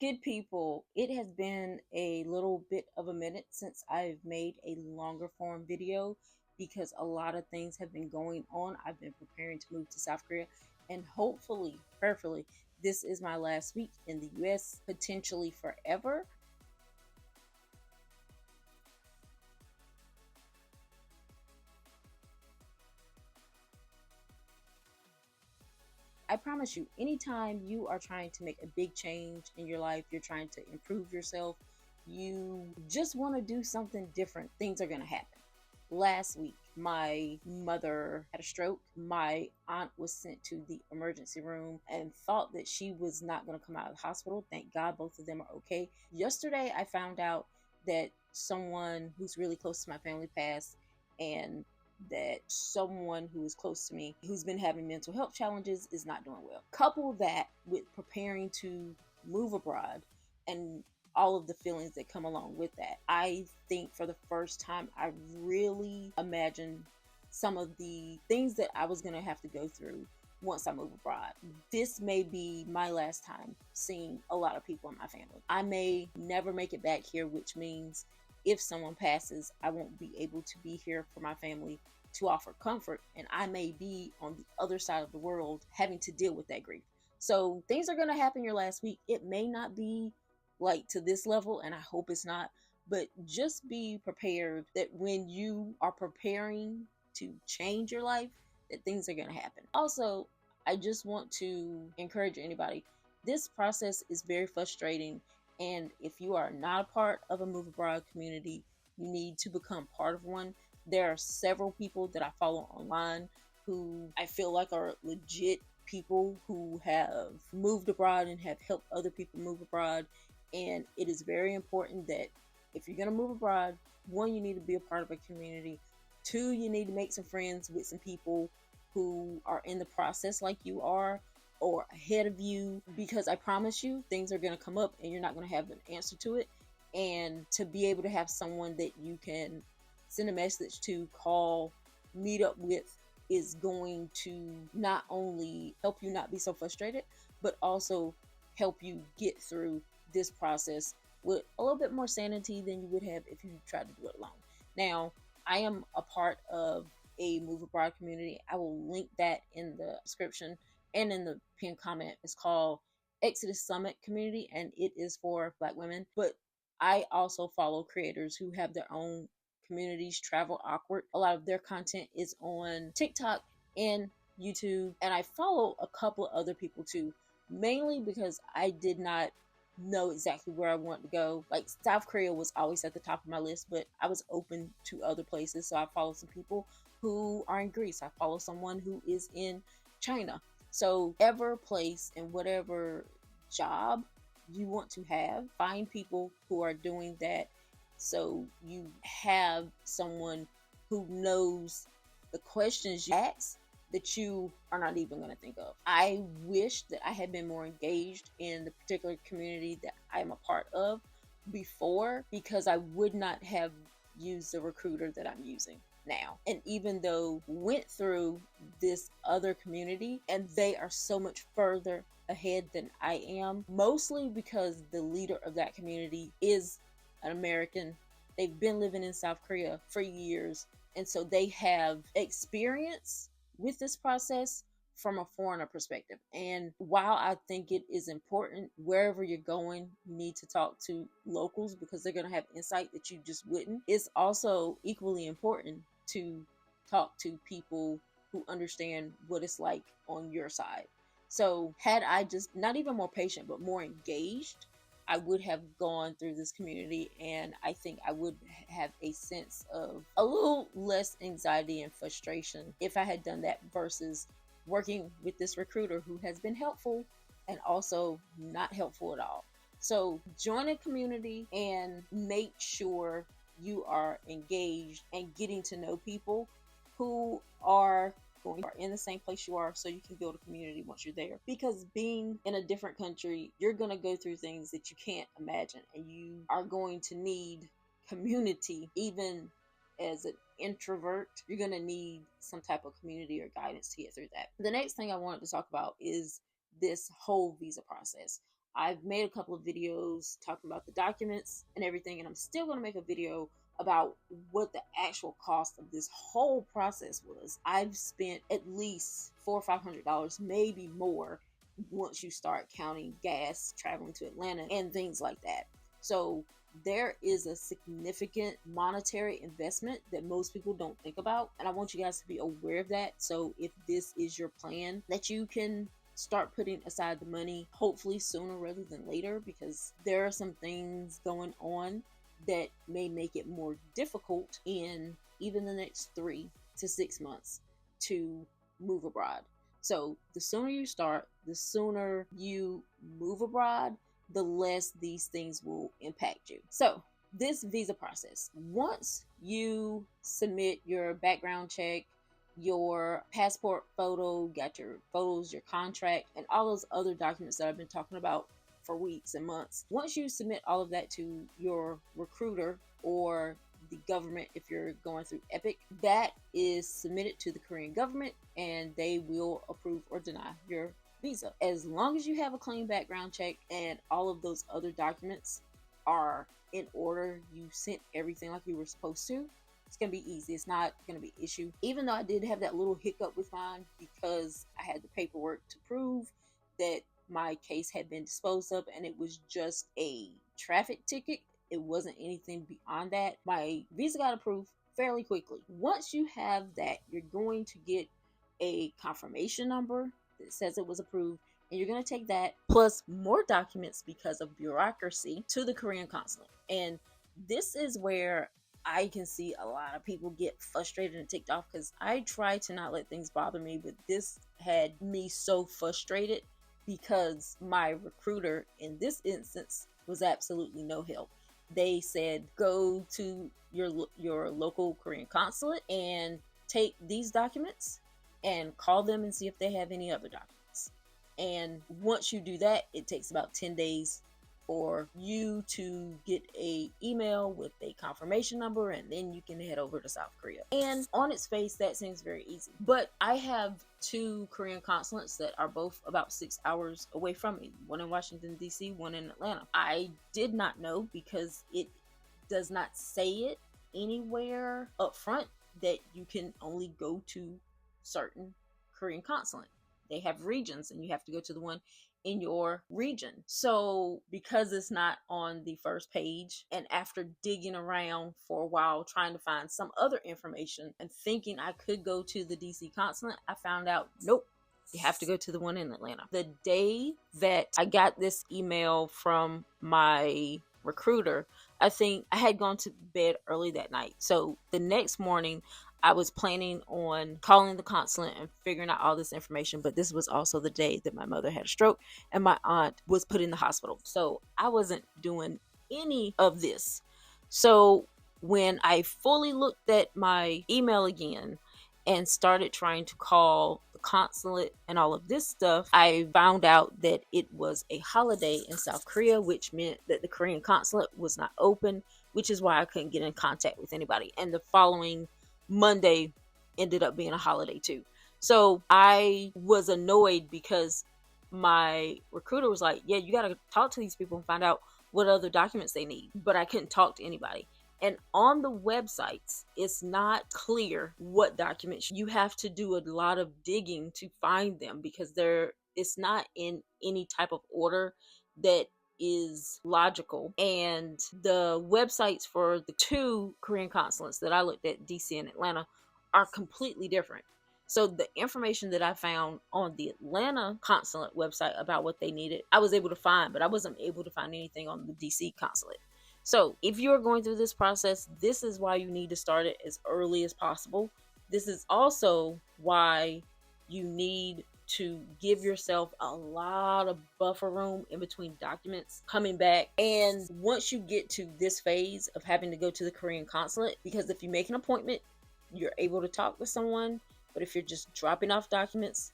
good people? It has been a little bit of a minute since I've made a longer form video because a lot of things have been going on. I've been preparing to move to South Korea, and hopefully, prayerfully, this is my last week in the US, potentially forever. I promise you, anytime you are trying to make a big change in your life, you're trying to improve yourself, you just want to do something different, things are going to happen. Last week, my mother had a stroke. My aunt was sent to the emergency room and thought that she was not going to come out of the hospital. Thank God both of them are okay. Yesterday, I found out that someone who's really close to my family passed, and that someone who is close to me who's been having mental health challenges is not doing well. Couple that with preparing to move abroad and all of the feelings that come along with that. I think for the first time, I really imagined some of the things that I was going to have to go through once I move abroad. This may be my last time seeing a lot of people in my family. I may never make it back here, which means if someone passes, I won't be able to be here for my family to offer comfort, and I may be on the other side of the world having to deal with that grief. So things are going to happen your last week. It may not be like to this level, and I hope it's not, but just be prepared that when you are preparing to change your life, that things are going to happen. Also, I just want to encourage anybody, this process is very frustrating, and if you are not a part of a move abroad community, you need to become part of one. There are several people that I follow online who I feel like are legit people who have moved abroad and have helped other people move abroad. And it is very important that if you're going to move abroad, one, you need to be a part of a community. Two, you need to make some friends with some people who are in the process like you are or ahead of you, because I promise you things are going to come up and you're not going to have an answer to it. And to be able to have someone that you can send a message to, call, meet up with, is going to not only help you not be so frustrated, but also help you get through this process with a little bit more sanity than you would have if you tried to do it alone. Now, I am a part of a move abroad community. I will link that in the description and in the pinned comment. It's called Exodus Summit Community, and it is for Black women. But I also follow creators who have their own communities. Travel Awkward, a lot of their content is on TikTok and YouTube, and I follow a couple of other people too, mainly because I did not know exactly where I want to go. Like South Korea was always at the top of my list, but I was open to other places. So I follow some people who are in Greece. I follow someone who is in China. So ever place and whatever job you want to have, find people who are doing that, so you have someone who knows the questions you ask that you are not even going to think of. I wish that I had been more engaged in the particular community that I'm a part of before, because I would not have used the recruiter that I'm using now. And even though went through this other community, and they are so much further ahead than I am, mostly because the leader of that community is an American. They've been living in South Korea for years, and so they have experience with this process from a foreigner perspective. And while I think it is important, wherever you're going, you need to talk to locals because they're going to have insight that you just wouldn't. It's also equally important to talk to people who understand what it's like on your side. So had I just not even more patient, but more engaged, I would have gone through this community, and I think I would have a sense of a little less anxiety and frustration if I had done that versus working with this recruiter who has been helpful and also not helpful at all. So join a community and make sure you are engaged and getting to know people who are in the same place you are, so you can build a community once you're there. Because being in a different country, you're going to go through things that you can't imagine, and you are going to need community. Even as an introvert, you're going to need some type of community or guidance to get through that. The next thing I wanted to talk about is this whole visa process. I've made a couple of videos talking about the documents and everything, and I'm still going to make a video about what the actual cost of this whole process was. I've spent at least $400 or $500, maybe more, once you start counting gas, traveling to Atlanta, and things like that. So there is a significant monetary investment that most people don't think about, and I want you guys to be aware of that. So if this is your plan, that you can start putting aside the money, hopefully sooner rather than later, because there are some things going on that may make it more difficult in even the next 3 to 6 months to move abroad. So the sooner you start, the sooner you move abroad, the less these things will impact you. So this visa process, once you submit your background check, your passport photo, got your photos, your contract, and all those other documents that I've been talking about for weeks and months. Once you submit all of that to your recruiter or the government, if you're going through Epic, that is submitted to the Korean government, and they will approve or deny your visa. As long as you have a clean background check and all of those other documents are in order, you sent everything like you were supposed to, it's going to be easy. It's not going to be an issue. Even though I did have that little hiccup with mine because I had the paperwork to prove that my case had been disposed of and it was just a traffic ticket, it wasn't anything beyond that. My visa got approved fairly quickly. Once you have that, you're going to get a confirmation number that says it was approved, and you're going to take that plus more documents because of bureaucracy to the Korean consulate. And this is where I can see a lot of people get frustrated and ticked off, because I try to not let things bother me, but this had me so frustrated because my recruiter in this instance was absolutely no help. They said, go to your local Korean consulate and take these documents and call them and see if they have any other documents. And once you do that, it takes about 10 days for you to get a email with a confirmation number, and then you can head over to South Korea. And on its face, that seems very easy. But I have 2 Korean consulates that are both about 6 hours away from me. One in Washington, D.C., one in Atlanta. I did not know, because it does not say it anywhere up front that you can only go to certain Korean consulate. They have regions, and you have to go to the one in your region. So because it's not on the first page, and after digging around for a while trying to find some other information and thinking I could go to the DC consulate, I found out, nope, you have to go to the one in Atlanta. The day that I got this email from my recruiter, I think I had gone to bed early that night. So the next morning, I was planning on calling the consulate and figuring out all this information, but this was also the day that my mother had a stroke and my aunt was put in the hospital. So I wasn't doing any of this. So when I fully looked at my email again and started trying to call the consulate and all of this stuff, I found out that it was a holiday in South Korea, which meant that the Korean consulate was not open, which is why I couldn't get in contact with anybody. And the following Monday ended up being a holiday too. So I was annoyed because my recruiter was like, yeah, you got to talk to these people and find out what other documents they need. But I couldn't talk to anybody. And on the websites, it's not clear what documents. You have to do a lot of digging to find them, because it's not in any type of order that is logical. And the websites for the 2 Korean consulates that I looked at, DC and Atlanta, are completely different. So the information that I found on the Atlanta consulate website about what they needed, I was able to find, but I wasn't able to find anything on the DC consulate. So if you're going through this process, this is why you need to start it as early as possible. This is also why you need to give yourself a lot of buffer room in between documents coming back. And once you get to this phase of having to go to the Korean consulate, because if you make an appointment, you're able to talk with someone. But if you're just dropping off documents,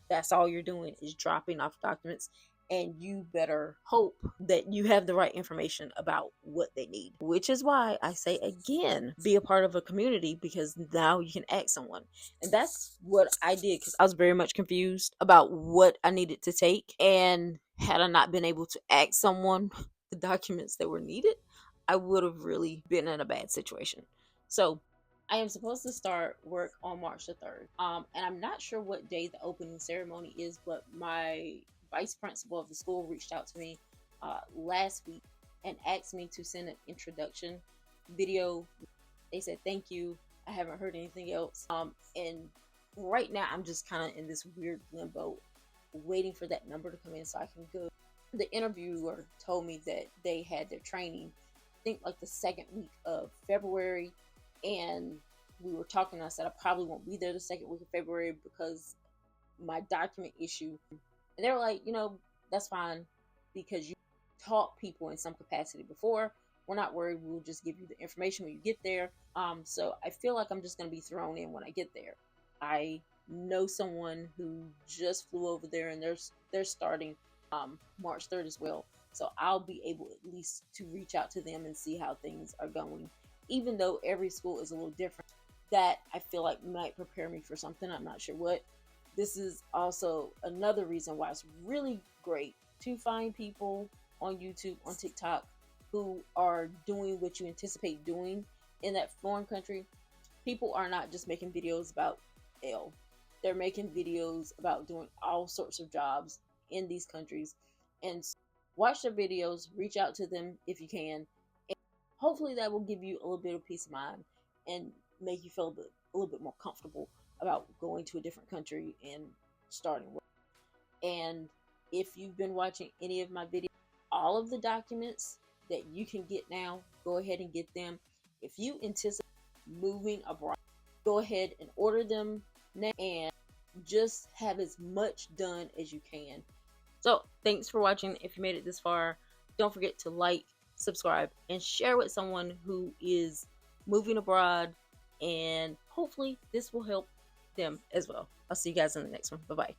that's all you're doing, is dropping off documents. And you better hope that you have the right information about what they need. Which is why I say again, be a part of a community, because now you can ask someone. And that's what I did, because I was very much confused about what I needed to take. And Had I not been able to ask someone the documents that were needed, I would have really been in a bad situation. So I am supposed to start work on March the 3rd. And I'm not sure what day the opening ceremony is, but my vice principal of the school reached out to me last week and asked me to send an introduction video. They said thank you. I haven't heard anything else. And right now I'm just kind of in this weird limbo, waiting for that number to come in so I can go. The interviewer told me that they had their training, I think like the second week of February, and we were talking. I said I probably won't be there the second week of February because my document issue. And they were like, that's fine because you taught people in some capacity before. We're not worried. We'll just give you the information when you get there. So I feel like I'm just going to be thrown in when I get there. I know someone who just flew over there, and they're starting March 3rd as well. So I'll be able at least to reach out to them and see how things are going. Even though every school is a little different, that I feel like might prepare me for something. I'm not sure what. This is also another reason why it's really great to find people on YouTube, on TikTok, who are doing what you anticipate doing in that foreign country. People are not just making videos about L. They're making videos about doing all sorts of jobs in these countries. And watch their videos, reach out to them if you can. And hopefully that will give you a little bit of peace of mind and make you feel a little bit more comfortable about going to a different country and starting work. And if you've been watching any of my videos, all of the documents that you can get now, go ahead and get them. If you anticipate moving abroad, go ahead and order them now and just have as much done as you can. So thanks for watching. If you made it this far, don't forget to like, subscribe, and share with someone who is moving abroad, and hopefully this will help them as well. I'll see you guys in the next one. Bye bye.